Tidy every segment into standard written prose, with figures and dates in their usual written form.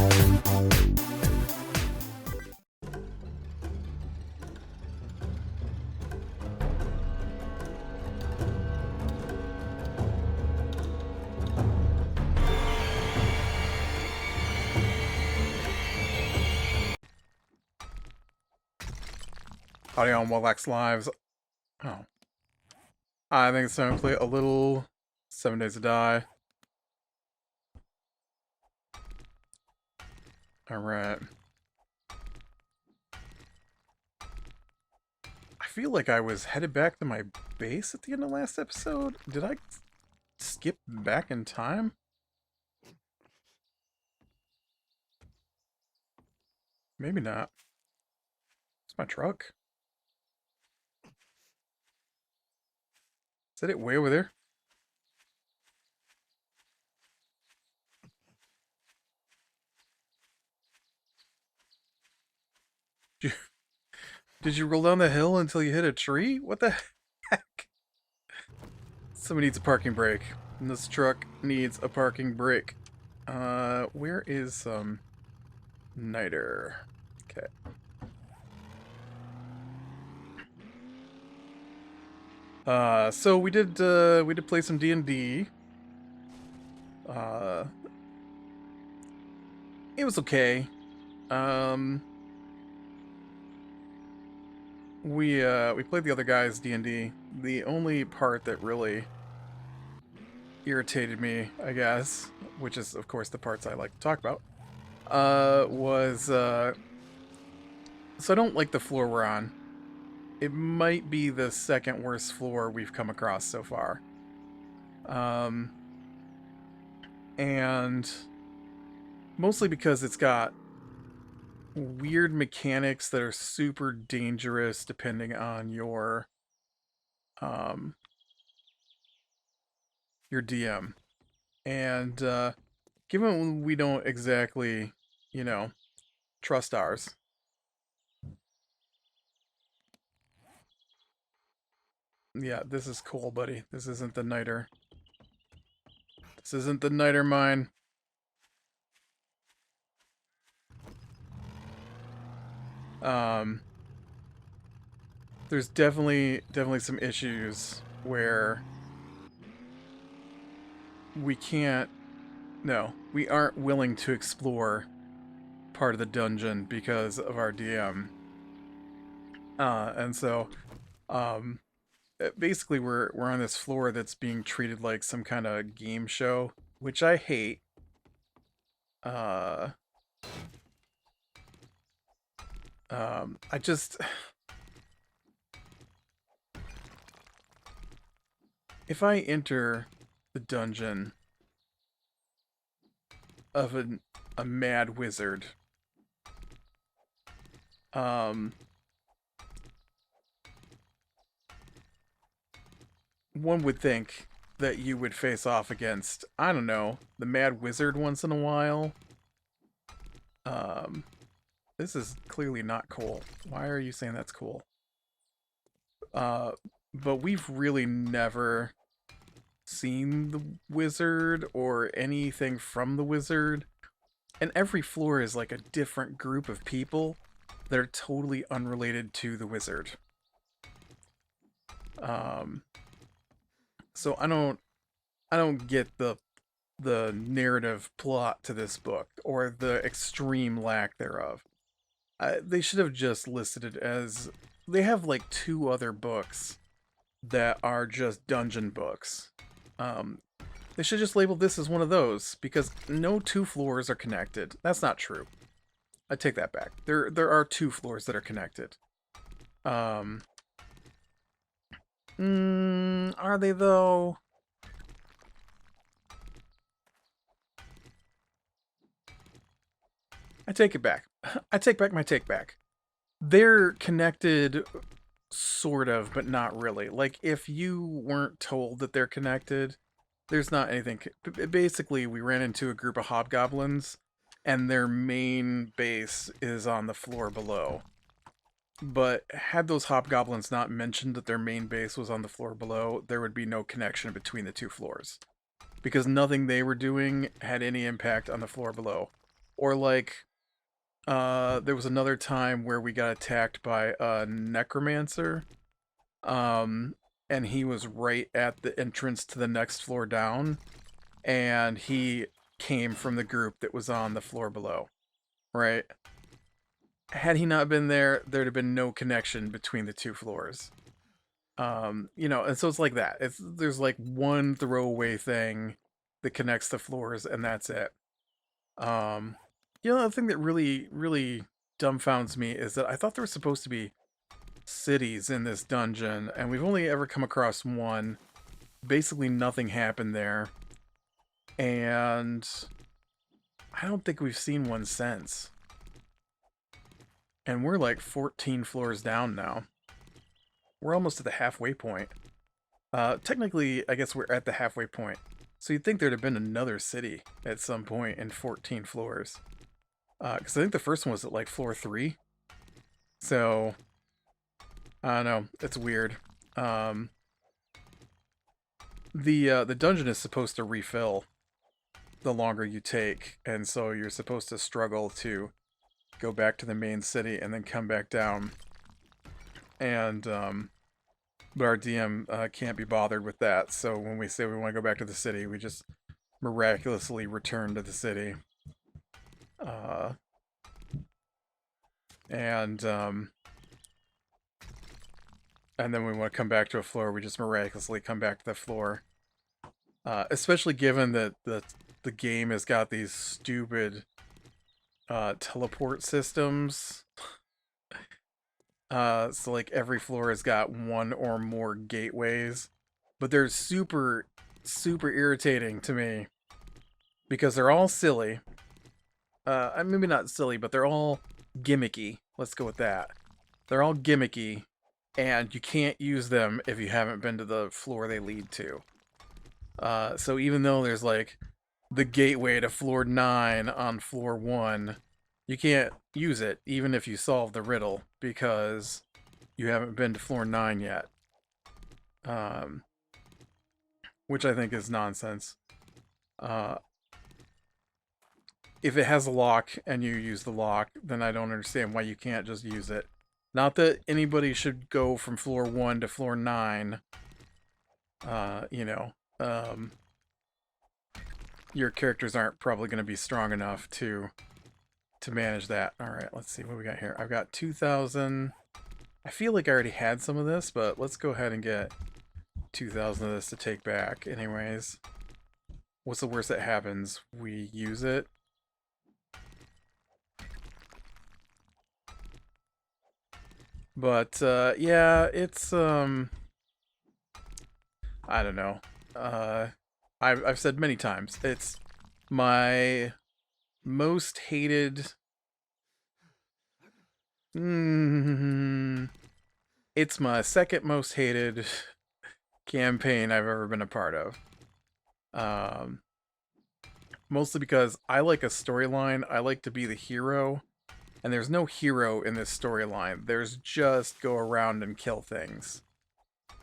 Audio on Willax Lives. Oh. I think it's time to play a little 7 Days to Die. Alright. I feel like I was headed back to my base at the end of last episode. Did I skip back in time? Maybe not. It's my truck. Is that it way over there? Did you roll down the hill until you hit a tree? What the heck? Somebody needs a parking brake. And this truck needs a parking brake. Where is, Niter? Okay. So we did play some D&D. It was okay. We played the other guy's D&D. The only part that really irritated me, I guess, which is of course the parts I like to talk about, was so I don't like the floor we're on. It might be the second worst floor we've come across so far. And mostly because it's got weird mechanics that are super dangerous depending on your DM. And given we don't exactly, you know, trust ours. Yeah, this is cool, buddy. This isn't the Niter. This isn't the Niter mine. There's definitely some issues where we aren't willing to explore part of the dungeon because of our DM. And so, basically we're on this floor that's being treated like some kind of game show, which I hate. I just... If I enter the dungeon of a mad wizard, one would think that you would face off against, I don't know, the mad wizard once in a while. This is clearly not cool. Why are you saying that's cool? But we've really never seen the wizard or anything from the wizard. And every floor is like a different group of people that are totally unrelated to the wizard. So I don't get the narrative plot to this book or the extreme lack thereof. They should have just listed it as... They have like 2 other books that are just dungeon books. They should just label this as one of those, because no 2 floors are connected. That's not true. I take that back. There are 2 floors that are connected. Are they though? I take it back. I take back my take back. They're connected, sort of, but not really. Like, if you weren't told that they're connected, there's not anything... Basically, we ran into a group of hobgoblins, and their main base is on the floor below. But had those hobgoblins not mentioned that their main base was on the floor below, there would be no connection between the 2 floors. Because nothing they were doing had any impact on the floor below. Or like, there was another time where we got attacked by a necromancer. Um, and he was right at the entrance to the next floor down, and he came from the group that was on the floor below, right? Had he not been there, there'd have been no connection between the two floors. You know, and so it's like that. There's like one throwaway thing that connects the floors, and that's it. Um, you know, the thing that really dumbfounds me is that I thought there was supposed to be cities in this dungeon, and we've only ever come across one. Basically, nothing happened there, and I don't think we've seen one since. And we're like 14 floors down now. We're almost at the halfway point. Technically, I guess we're at the halfway point. So you'd think there'd have been another city at some point in 14 floors. Because I think the first one was at like floor 3. So, I don't know. It's weird. The dungeon is supposed to refill the longer you take. And so you're supposed to struggle to go back to the main city and then come back down. And, but our DM can't be bothered with that. So when we say we want to go back to the city, we just miraculously return to the city. And then we want to come back to a floor, we just miraculously come back to the floor. Especially given that the game has got these stupid teleport systems. So like every floor has got one or more gateways, but they're super irritating to me because they're all silly. Maybe not silly, but they're all gimmicky. Let's go with that. They're all gimmicky, and you can't use them if you haven't been to the floor they lead to. So even though there's like the gateway to floor 9 on floor 1, you can't use it even if you solve the riddle because you haven't been to floor 9 yet. Which I think is nonsense. If it has a lock and you use the lock, then I don't understand why you can't just use it. Not that anybody should go from floor 1 to floor 9. You know, your characters aren't probably going to be strong enough to manage that. All right, let's see what we got here. I've got 2,000. I feel like I already had some of this, but let's go ahead and get 2,000 of this to take back. Anyways, what's the worst that happens? We use it. But yeah, it's I don't know. I've said many times, it's my most hated. It's my second most hated campaign I've ever been a part of. Mostly because I like a storyline. I like to be the hero, and there's no hero in this storyline. There's just go around and kill things.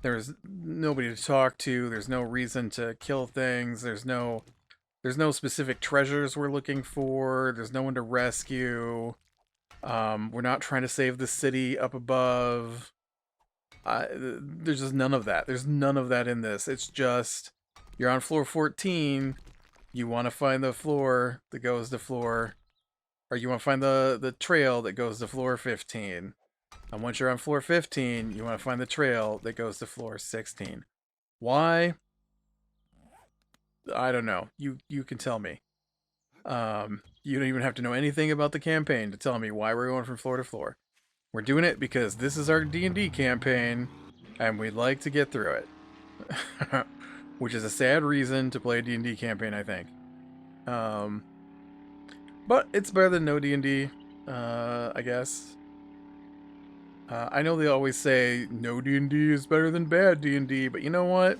There's nobody to talk to. There's no reason to kill things. There's no specific treasures we're looking for. There's no one to rescue. We're not trying to save the city up above. There's just none of that. There's none of that in this. It's just, you're on floor 14. You want to find the floor that goes to floor, or you want to find the trail that goes to floor 15. And once you're on floor 15, you want to find the trail that goes to floor 16. Why? I don't know. You can tell me. You don't even have to know anything about the campaign to tell me why we're going from floor to floor. We're doing it because this is our D&D campaign, and we'd like to get through it. Which is a sad reason to play a D&D campaign, I think. But it's better than no D&D, I guess. I know they always say no D&D is better than bad D&D, but you know what?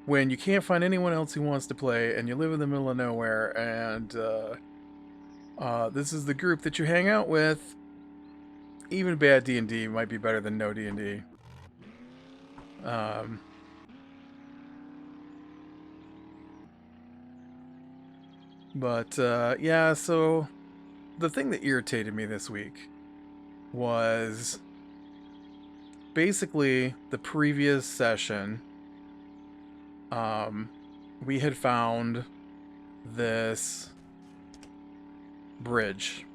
When you can't find anyone else who wants to play, and you live in the middle of nowhere, and this is the group that you hang out with, even bad D&D might be better than no D&D. But yeah, so the thing that irritated me this week was basically the previous session. We had found this bridge,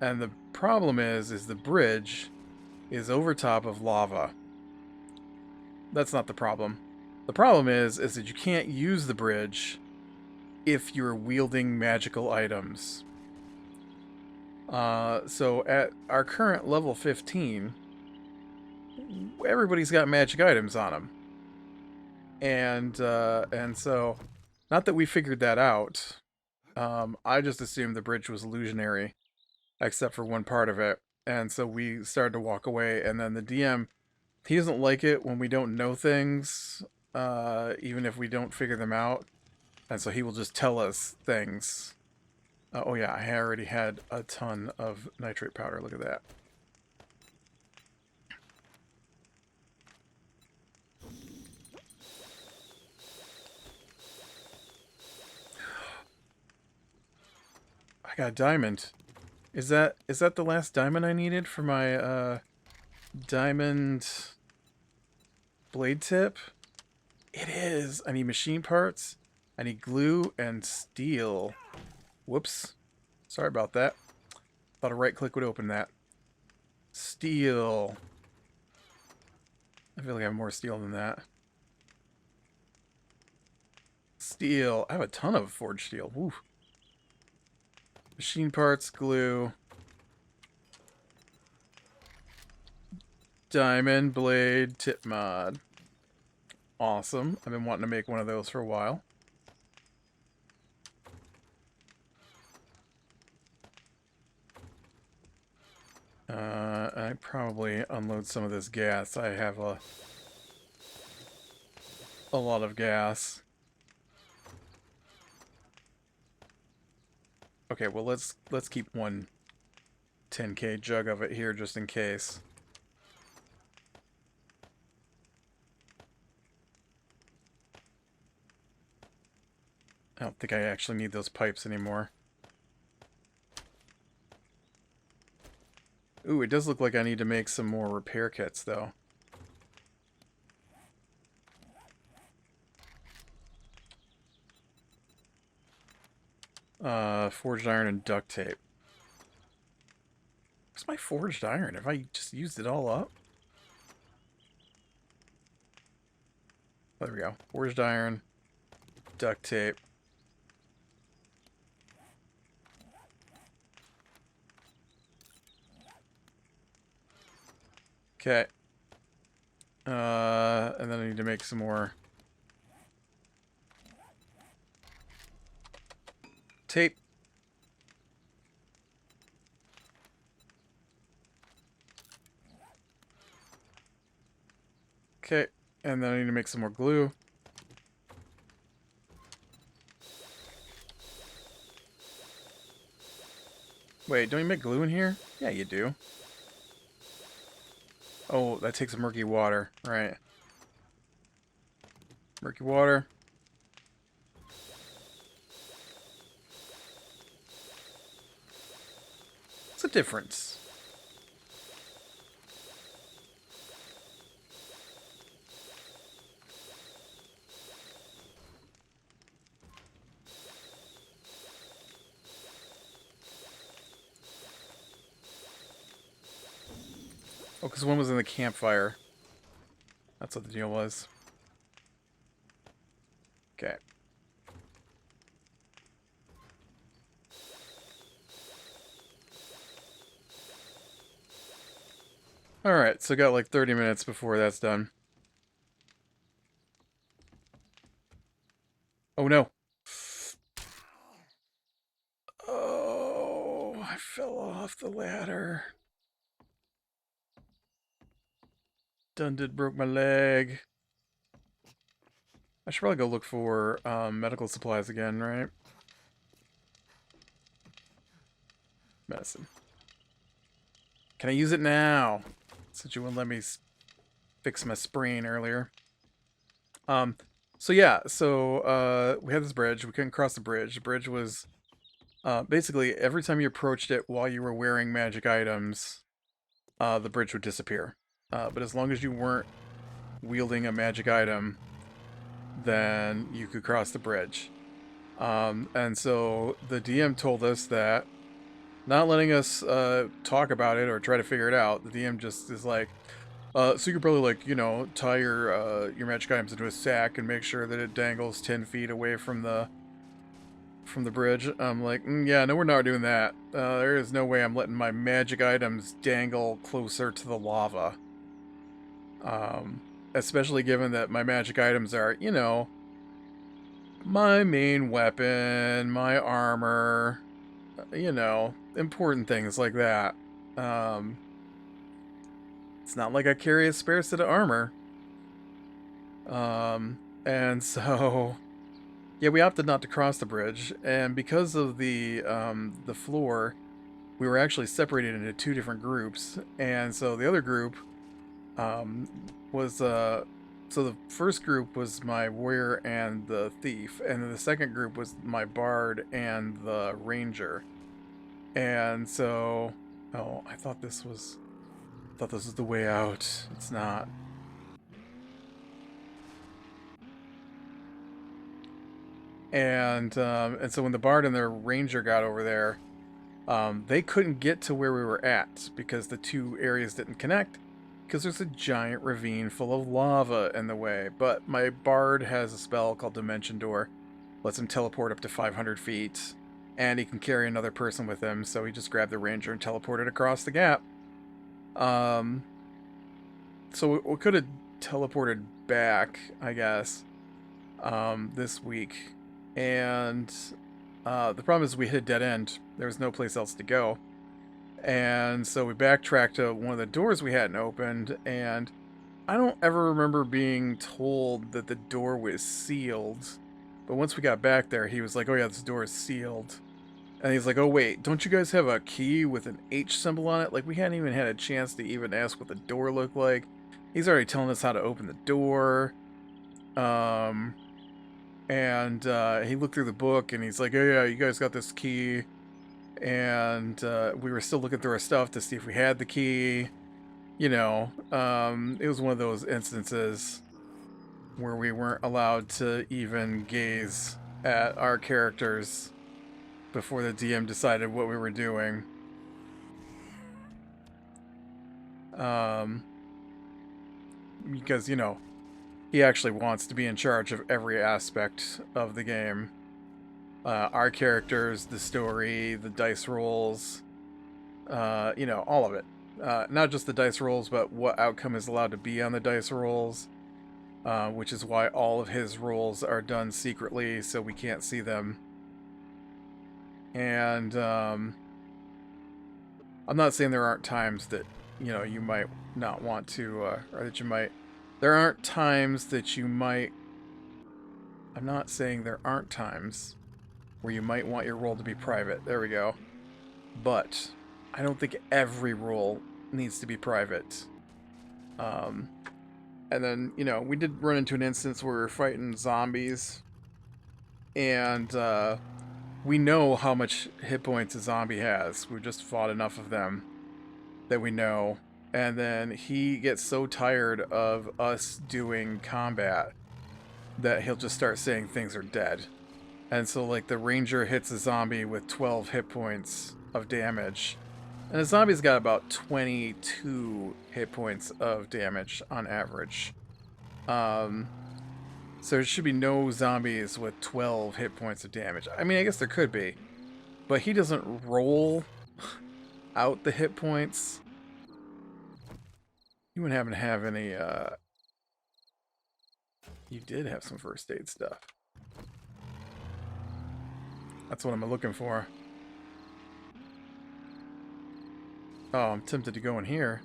and the problem is the bridge is over top of lava. That's not the problem. The problem is that you can't use the bridge if you're wielding magical items. So at our current level 15, everybody's got magic items on them. And so, not that we figured that out. I just assumed the bridge was illusionary, except for one part of it. And so we started to walk away, and then the DM, he doesn't like it when we don't know things, even if we don't figure them out. And so he will just tell us things. Oh yeah, I already had a ton of nitrate powder. Look at that. I got a diamond. Is that the last diamond I needed for my diamond blade tip? It is. I need machine parts. I need glue and steel. Whoops. Sorry about that. Thought a right click would open that. Steel. I feel like I have more steel than that. Steel. I have a ton of forged steel. Woo. Machine parts, glue. Diamond blade tip mod. Awesome. I've been wanting to make one of those for a while. I probably unload some of this gas. I have a lot of gas. Okay, well let's keep one 10k jug of it here just in case. I don't think I actually need those pipes anymore. Ooh, it does look like I need to make some more repair kits, though. Forged iron and duct tape. Where's my forged iron? Have I just used it all up? There we go. Forged iron, duct tape. Okay. And then I need to make some more tape. Okay. And then I need to make some more glue. Wait, don't you make glue in here? Yeah, you do. Oh, that takes murky water. Right. Murky water. What's the difference? Oh, because one was in the campfire. That's what the deal was. Okay. Alright, so got like 30 minutes before that's done. Oh no. Oh, I fell off the ladder. Done broke my leg. I should probably go look for medical supplies again, right? Medicine. Can I use it now? Since you wouldn't let me fix my sprain earlier. So yeah, so we had this bridge. We couldn't cross the bridge. The bridge was Basically, every time you approached it while you were wearing magic items, the bridge would disappear. But as long as you weren't wielding a magic item, then you could cross the bridge. And so the DM told us that, not letting us talk about it or try to figure it out, the DM just is like, so you could probably, like, you know, tie your magic items into a sack and make sure that it dangles 10 feet away from the bridge. I'm like, yeah, no, we're not doing that. There is no way I'm letting my magic items dangle closer to the lava. Especially given that my magic items are, you know, my main weapon, my armor, you know, important things like that. It's not like I carry a spare set of armor. And so, yeah, we opted not to cross the bridge, and because of the floor, we were actually separated into two different groups, and so the other group um, was so the first group was my warrior and the thief, and then the second group was my bard and the ranger. And so, oh, I thought this was the way out. It's not. And so when the bard and the ranger got over there, they couldn't get to where we were at because the two areas didn't connect because there's a giant ravine full of lava in the way. But my bard has a spell called Dimension Door, lets him teleport up to 500 feet, and he can carry another person with him. So he just grabbed the ranger and teleported across the gap. Um, so we could have teleported back, I guess, this week. And the problem is we hit a dead end. There was no place else to go. And so we backtracked to one of the doors we hadn't opened, and I don't ever remember being told that the door was sealed. But once we got back there, he was like, oh yeah, this door is sealed. And he's like, oh wait, don't you guys have a key with an H symbol on it? Like, we hadn't even had a chance to even ask what the door looked like. He's already telling us how to open the door. And he looked through the book, and he's like, oh yeah, you guys got this key. And we were still looking through our stuff to see if we had the key. You know, it was one of those instances where we weren't allowed to even gaze at our characters before the DM decided what we were doing. Because, you know, he actually wants to be in charge of every aspect of the game. Our characters, the story, the dice rolls, you know, all of it. Not just the dice rolls, but what outcome is allowed to be on the dice rolls, which is why all of his rolls are done secretly so we can't see them. And I'm not saying there aren't times that, you know, you might not want to, or that you might. There aren't times that you might. I'm not saying there aren't times where you might want your roll to be private. There we go. But I don't think every roll needs to be private. And then, you know, we did run into an instance where we were fighting zombies. And we know how much hit points a zombie has. We've just fought enough of them that we know. And then he gets so tired of us doing combat that he'll just start saying things are dead. And so, like, the ranger hits a zombie with 12 hit points of damage. And the zombie's got about 22 hit points of damage on average. So there should be no zombies with 12 hit points of damage. I mean, I guess there could be. But he doesn't roll out the hit points. You wouldn't happen to have any, You did have some first aid stuff. That's what I'm looking for. Oh, I'm tempted to go in here.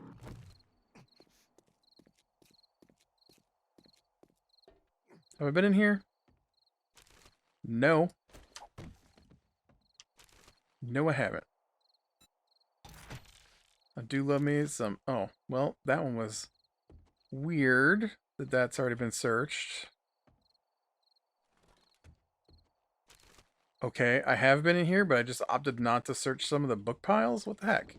Have I been in here? No. No, I haven't. I do love me some... Oh, well, that one was weird that that's already been searched. Okay, I have been in here, but I just opted not to search some of the book piles. What the heck?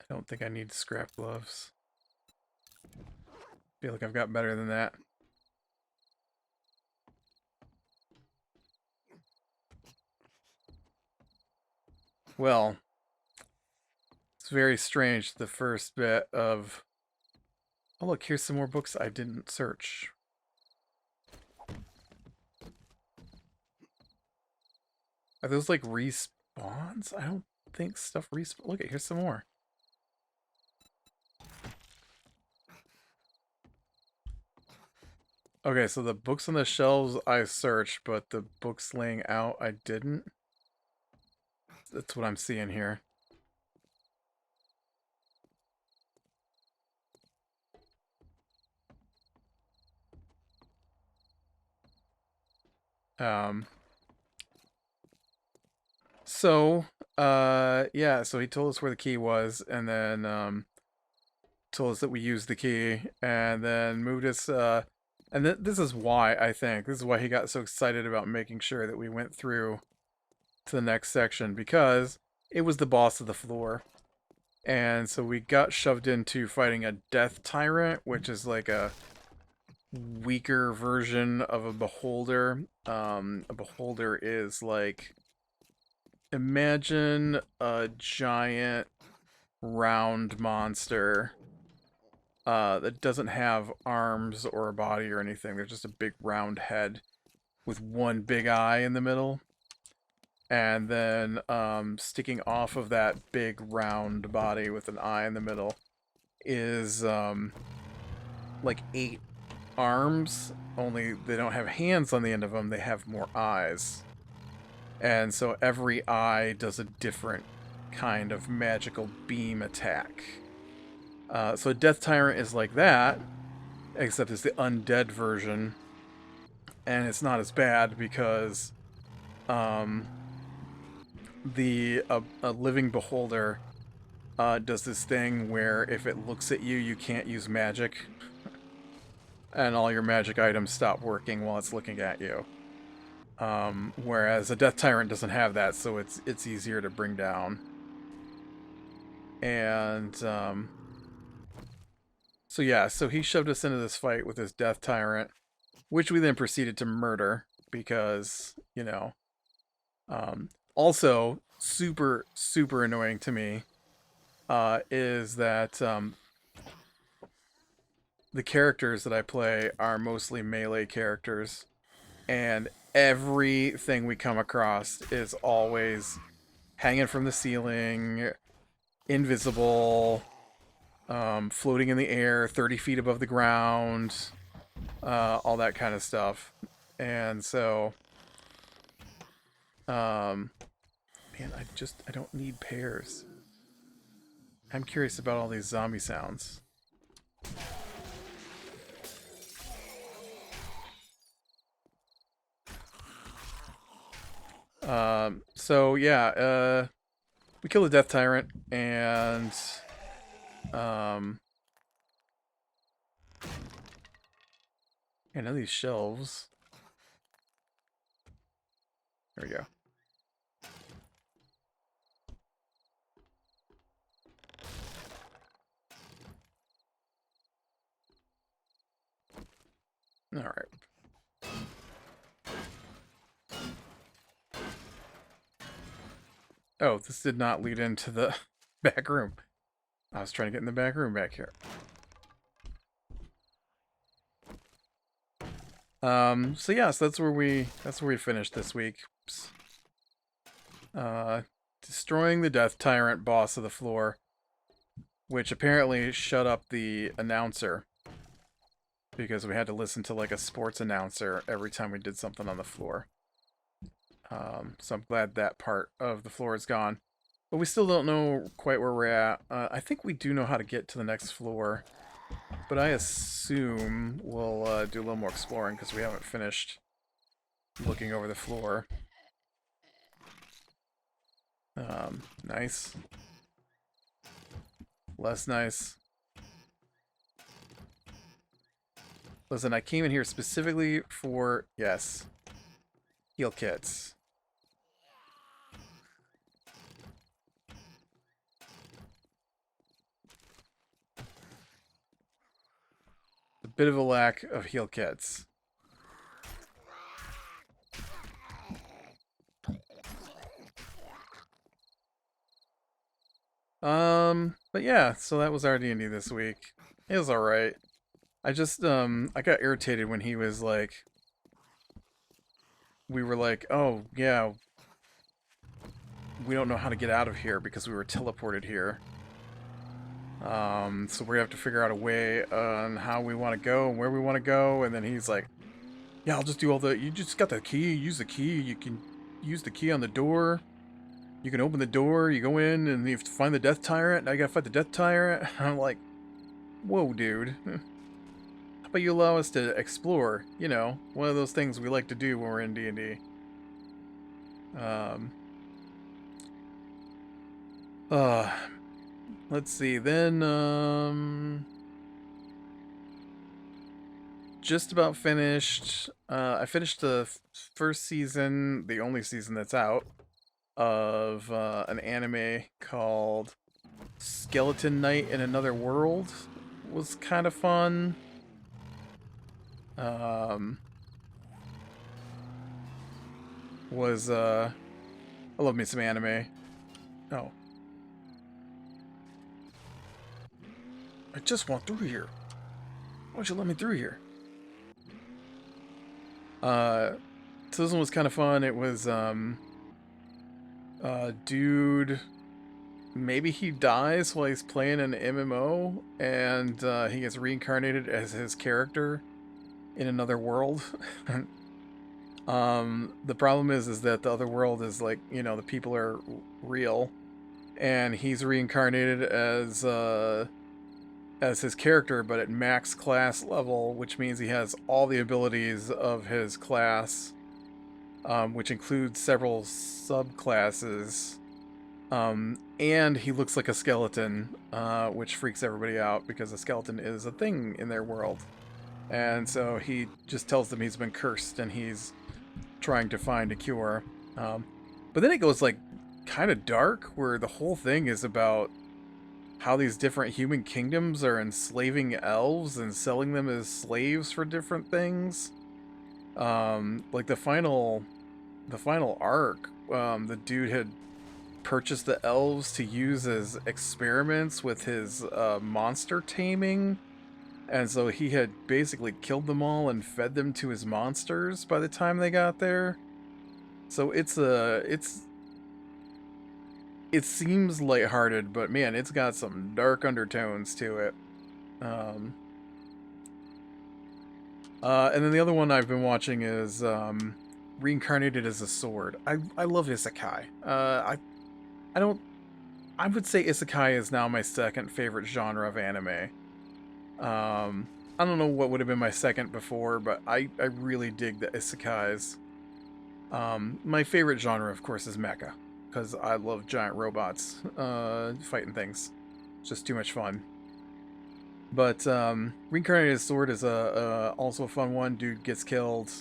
I don't think I need scrap gloves. Feel like I've got better than that. Well, it's very strange, the first bit of... Oh, look, here's some more books I didn't search. Are those, like, respawns? I don't think stuff respawns. Look, here's some more. Okay, so the books on the shelves I searched, but the books laying out I didn't. That's what I'm seeing here. Um, so, yeah, so he told us where the key was, and then, told us that we used the key, and then moved us, and this is why, I think, this is why he got so excited about making sure that we went through to the next section, because it was the boss of the floor. And so we got shoved into fighting a death tyrant, which is like a weaker version of a beholder. A beholder is like, imagine a giant round monster that doesn't have arms or a body or anything. There's just a big round head with one big eye in the middle. And then sticking off of that big round body with an eye in the middle is like 8 arms, only they don't have hands on the end of them, they have more eyes. And so every eye does a different kind of magical beam attack. So Death Tyrant is like that, except it's the undead version. And it's not as bad because a living beholder does this thing where if it looks at you, you can't use magic. And all your magic items stop working while it's looking at you. Whereas a Death Tyrant doesn't have that, so it's easier to bring down. And so yeah, so he shoved us into this fight with his Death Tyrant, which we then proceeded to murder because, you know. Also, super, super annoying to me is that the characters that I play are mostly melee characters. And everything we come across is always hanging from the ceiling, invisible, floating in the air, 30 feet above the ground, all that kind of stuff. And so, man, I don't need pears. I'm curious about all these zombie sounds. So yeah, we kill the Death Tyrant, and none of these shelves. There we go. All right. Oh, this did not lead into the back room. I was trying to get in the back room back here. So yeah, so that's where we finished this week. Oops. Destroying the Death Tyrant, boss of the floor, which apparently shut up the announcer because we had to listen to like a sports announcer every time we did something on the floor. So I'm glad that part of the floor is gone. But we still don't know quite where we're at. I think we do know how to get to the next floor. But I assume we'll do a little more exploring because we haven't finished looking over the floor. Nice. Less nice. Listen, I came in here specifically for... Yes. Heal kits. A bit of a lack of heal kits. But yeah, so that was our D&D this week. It was alright. I just, I got irritated when he was like, we were like, oh, yeah, we don't know how to get out of here because we were teleported here. So we have to figure out a way on how we want to go and where we want to go. And then he's like, yeah, I'll just do all the, you just got the key, use the key. You can use the key on the door. You can open the door, you go in, and you have to find the Death Tyrant. Now you gotta fight the Death Tyrant. I'm like, whoa, dude. How about you allow us to explore? You know, one of those things we like to do when we're in D&D. Uh, let's see. Then, just about finished. I finished the first season, the only season that's out, of an anime called Skeleton Knight in Another World. Was kind of fun. I love me some anime. Oh. I just want through here. Why don't you let me through here? So this one was kind of fun. It was, dude, maybe he dies while he's playing an MMO, and he gets reincarnated as his character in another world. The problem is that the other world is like, you know, the people are real, and he's reincarnated as his character, but at max class level, which means he has all the abilities of his class, which includes several subclasses. And he looks like a skeleton, which freaks everybody out because a skeleton is a thing in their world. And so he just tells them he's been cursed and he's trying to find a cure. But then it goes like kind of dark, where the whole thing is about how these different human kingdoms are enslaving elves and selling them as slaves for different things. Like the final arc, the dude had purchased the elves to use as experiments with his monster taming. And so he had basically killed them all and fed them to his monsters by the time they got there. So it seems lighthearted, but man, it's got some dark undertones to it. And then the other one I've been watching is Reincarnated as a Sword. I love isekai. I would say isekai is now my second favorite genre of anime. I don't know what would have been my second before, but I really dig the isekais. My favorite genre, of course, is mecha, because I love giant robots fighting things. It's just too much fun. But Reincarnated Sword is also a fun one. Dude gets killed,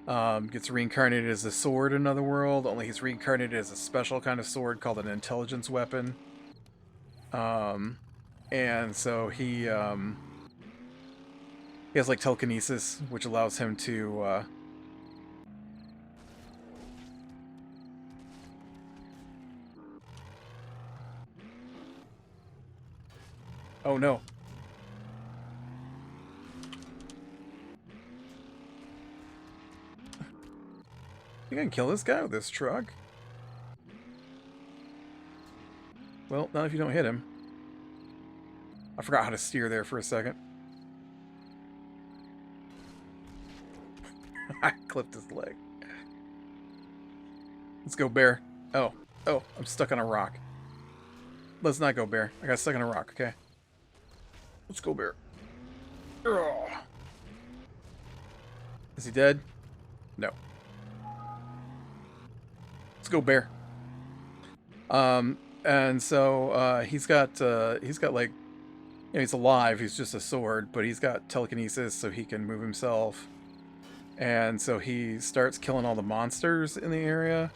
gets reincarnated as a sword in another world, only he's reincarnated as a special kind of sword called an intelligence weapon. And so he has like telekinesis, which allows him to oh no. You can kill this guy with this truck? Well, not if you don't hit him. I forgot how to steer there for a second. I clipped his leg. Let's go, bear. Oh, I'm stuck on a rock. Let's not go, bear. I got stuck on a rock, okay? Let's go, bear. Ugh. Is he dead? No. Let's go, bear. And so he's got like, you know, he's alive. He's just a sword, but he's got telekinesis, so he can move himself. And so he starts killing all the monsters in the area,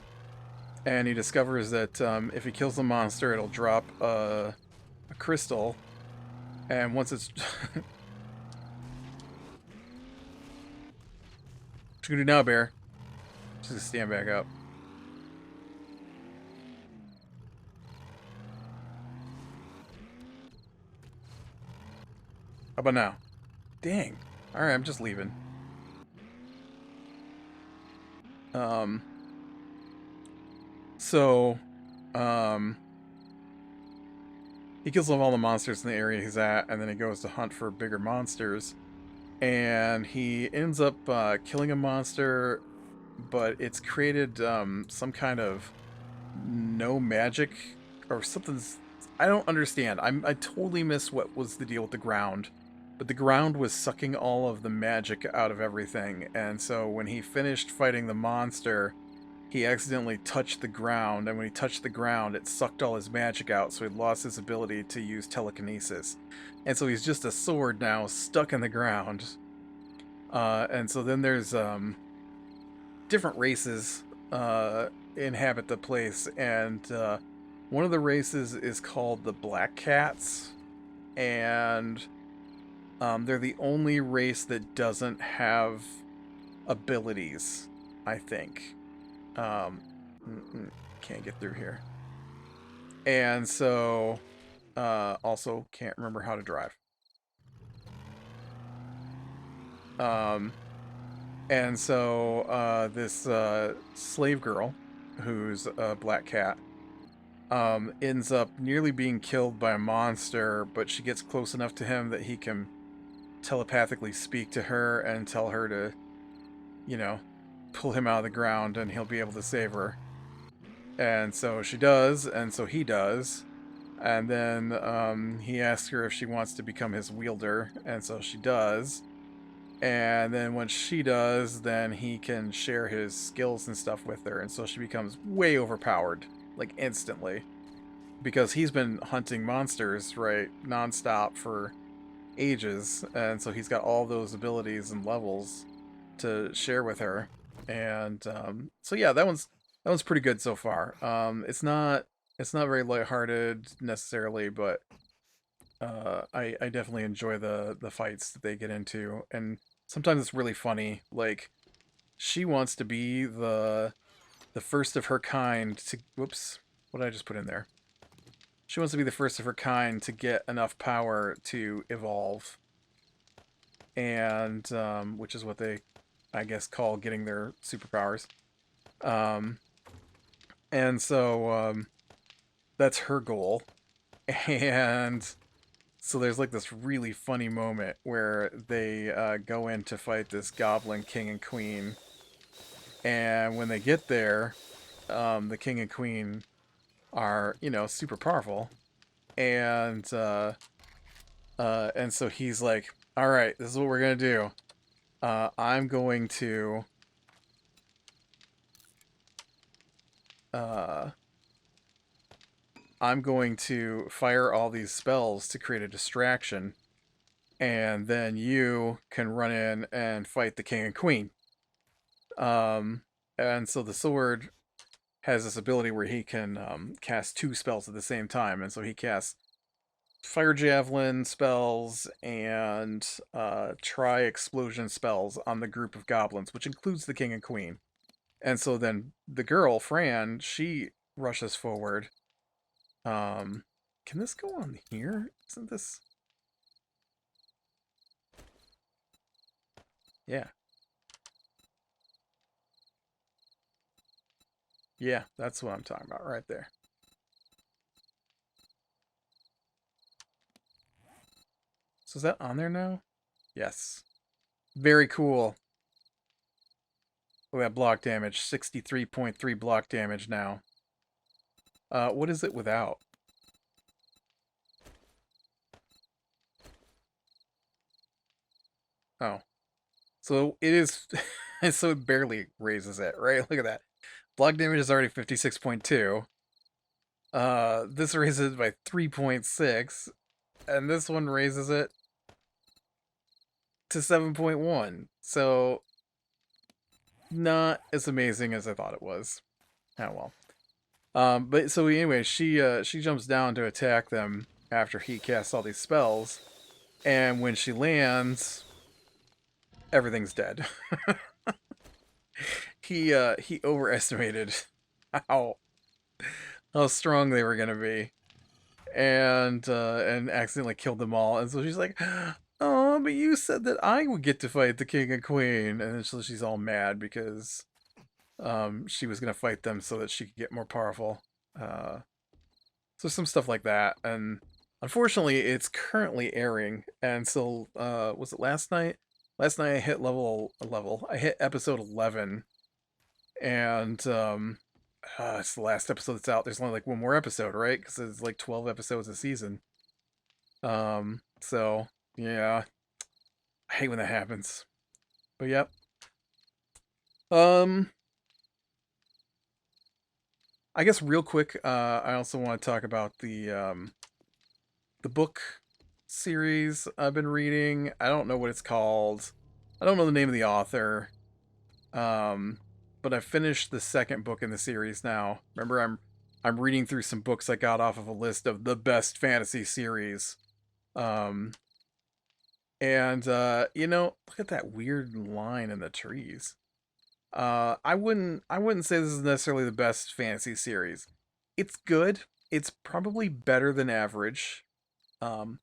and he discovers that if he kills the monster, it'll drop a crystal, and once it's... What you gonna do now, Bear? Just gonna stand back up. How about now? Dang. Alright, I'm just leaving. Um... So... Um... He kills off all the monsters in the area he's at, and then he goes to hunt for bigger monsters. And he ends up killing a monster, but it's created some kind of no magic or something's... I don't understand. I totally missed what was the deal with the ground. But the ground was sucking all of the magic out of everything. And so when he finished fighting the monster, he accidentally touched the ground, and when he touched the ground, it sucked all his magic out, so he lost his ability to use telekinesis. And so he's just a sword now, stuck in the ground. And so then there's different races inhabit the place, and one of the races is called the Black Cats, and they're the only race that doesn't have abilities, I think. Can't get through here. And so, also can't remember how to drive. And so, this slave girl, who's a black cat, ends up nearly being killed by a monster, but she gets close enough to him that he can telepathically speak to her and tell her to, you know, pull him out of the ground, and he'll be able to save her. And so she does, and so he does. And then he asks her if she wants to become his wielder, and so she does. And then when she does, then he can share his skills and stuff with her, and so she becomes way overpowered, like instantly. Because he's been hunting monsters, right, nonstop for ages, and so he's got all those abilities and levels to share with her. And so yeah, that one's pretty good so far. It's not very lighthearted necessarily, but I definitely enjoy the fights that they get into, and sometimes it's really funny. Like, she wants to be the first of her kind to... Whoops, what did I just put in there? She wants to be the first of her kind to get enough power to evolve, and which is what they, I guess, call getting their superpowers. And so that's her goal. And so there's like this really funny moment where they go in to fight this goblin king and queen. And when they get there, the king and queen are, super powerful. And so he's like, all right, this is what we're going to do. I'm going to fire all these spells to create a distraction, and then you can run in and fight the king and queen. And so the sword has this ability where he can cast two spells at the same time, and so he casts fire javelin spells and tri-explosion spells on the group of goblins, which includes the king and queen. And so then the girl, Fran, she rushes forward. Can this go on here? Isn't this... Yeah. Yeah, that's what I'm talking about right there. So is that on there now? Yes. Very cool. Look at that block damage. 63.3 block damage now. What is it without? Oh. So it is... so it barely raises it, right? Look at that. Block damage is already 56.2. This raises it by 3.6. And this one raises it to 7.1. So not as amazing as I thought it was. Oh well. But so anyway, she jumps down to attack them after he casts all these spells, and when she lands, everything's dead. He overestimated how how strong they were gonna be, and accidentally killed them all. And so she's like, "Oh, but you said that I would get to fight the king and queen," and then so she's all mad because she was gonna fight them so that she could get more powerful. Uh, so some stuff like that, and unfortunately, it's currently airing. And so, was it last night? Last night I hit level. I hit episode 11, and it's the last episode that's out. There's only like one more episode, right? Because it's like 12 episodes a season. So yeah, I hate when that happens. But yep. Um, I guess real quick, I also want to talk about the book series I've been reading. I don't know what it's called. I don't know the name of the author. Um, but I finished the second book in the series now. Remember, I'm reading through some books I got off of a list of the best fantasy series. Um, and look at that weird line in the trees. I wouldn't say this is necessarily the best fantasy series. It's good. It's probably better than average. Um,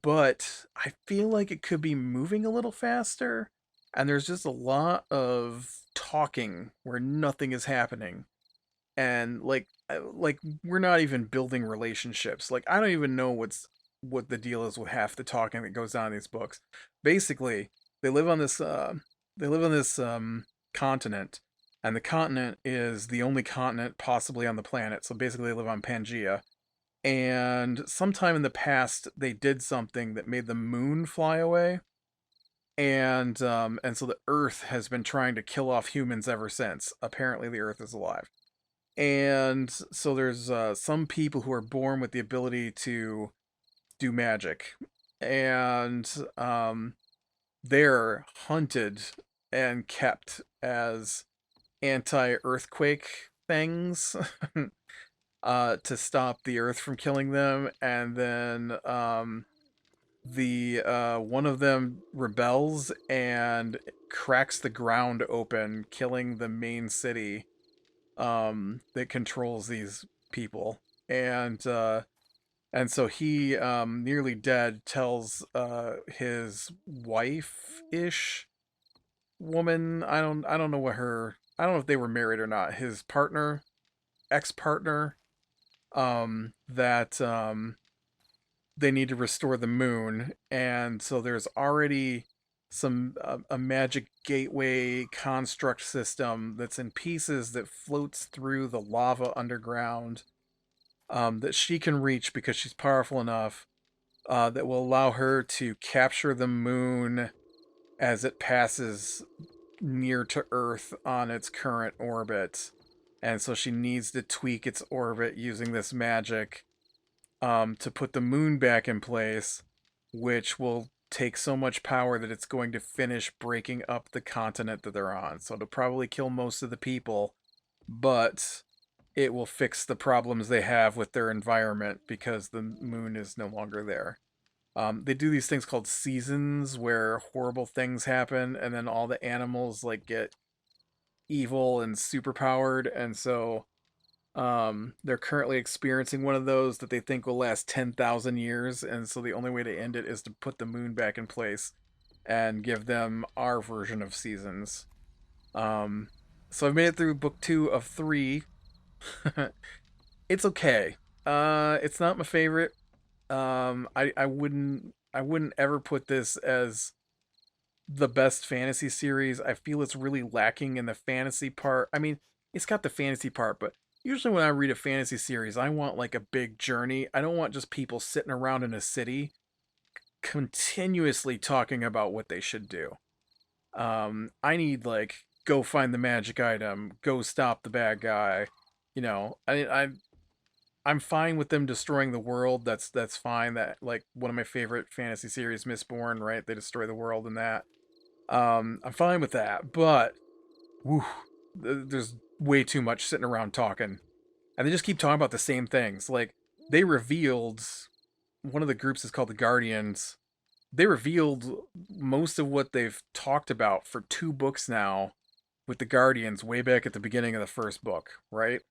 but I feel like it could be moving a little faster, and there's just a lot of talking where nothing is happening, and like we're not even building relationships. Like I don't even know what the deal is with half the talking that goes on in these books. Basically, they live on this continent, and the continent is the only continent possibly on the planet. So basically, they live on Pangea, and sometime in the past they did something that made the moon fly away, and so the earth has been trying to kill off humans ever since. Apparently the earth is alive, and so there's some people who are born with the ability to do magic, and they're hunted and kept as anti-earthquake things to stop the earth from killing them. And then the one of them rebels and cracks the ground open, killing the main city that controls these people. And so he, nearly dead, tells his wife-ish woman, I don't know what her, I don't know if they were married or not, his partner, ex-partner, that they need to restore the moon. And so there's already some a magic gateway construct system that's in pieces that floats through the lava underground, that she can reach because she's powerful enough, that will allow her to capture the moon as it passes near to Earth on its current orbit. And so she needs to tweak its orbit using this magic, to put the moon back in place, which will take so much power that it's going to finish breaking up the continent that they're on. So it'll probably kill most of the people, but it will fix the problems they have with their environment because the moon is no longer there. They do these things called seasons where horrible things happen, and then all the animals like get evil and superpowered, and so they're currently experiencing one of those that they think will last 10,000 years, and so the only way to end it is to put the moon back in place and give them our version of seasons. Um, so I've made it through book 2 of 3. It's okay. It's not my favorite. I wouldn't ever put this as the best fantasy series. I feel it's really lacking in the fantasy part. I mean, it's got the fantasy part, but usually when I read a fantasy series, I want like a big journey. I don't want just people sitting around in a city continuously talking about what they should do. I need like go find the magic item, go stop the bad guy. I'm fine with them destroying the world. That's fine. That like one of my favorite fantasy series, Mistborn, right? They destroy the world in that. I'm fine with that, but whew, there's way too much sitting around talking. And they just keep talking about the same things. Like, they revealed one of the groups is called the Guardians. They revealed most of what they've talked about for 2 books now with the Guardians way back at the beginning of the first book, right?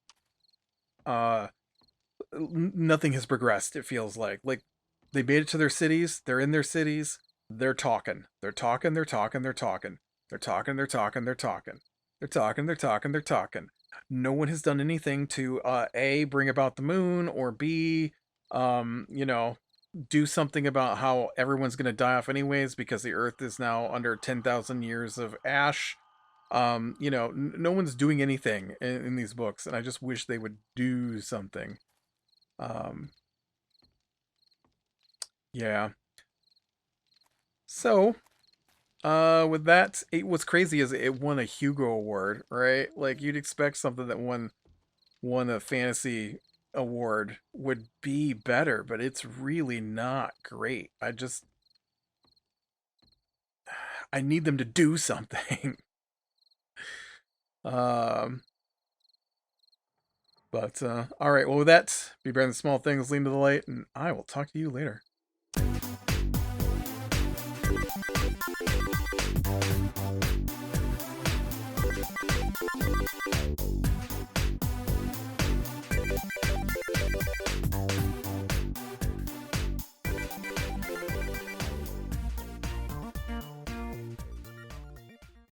Uh Nothing has progressed, it feels like they made it to their cities, they're in their cities, they're talking. They're talking, they're talking, they're talking. They're talking, they're talking, they're talking. They're talking, they're talking, they're talking. No one has done anything to A, bring about the moon, or B, you know, do something about how everyone's gonna die off anyways because the earth is now under 10,000 years of ash. No one's doing anything in these books, and I just wish they would do something. Um, yeah. So, with that, what's crazy is it won a Hugo Award, right? Like you'd expect something that won a fantasy award would be better, but it's really not great. I need them to do something. um, but all right. Well, with that, be better than small things, lean to the light, and I will talk to you later.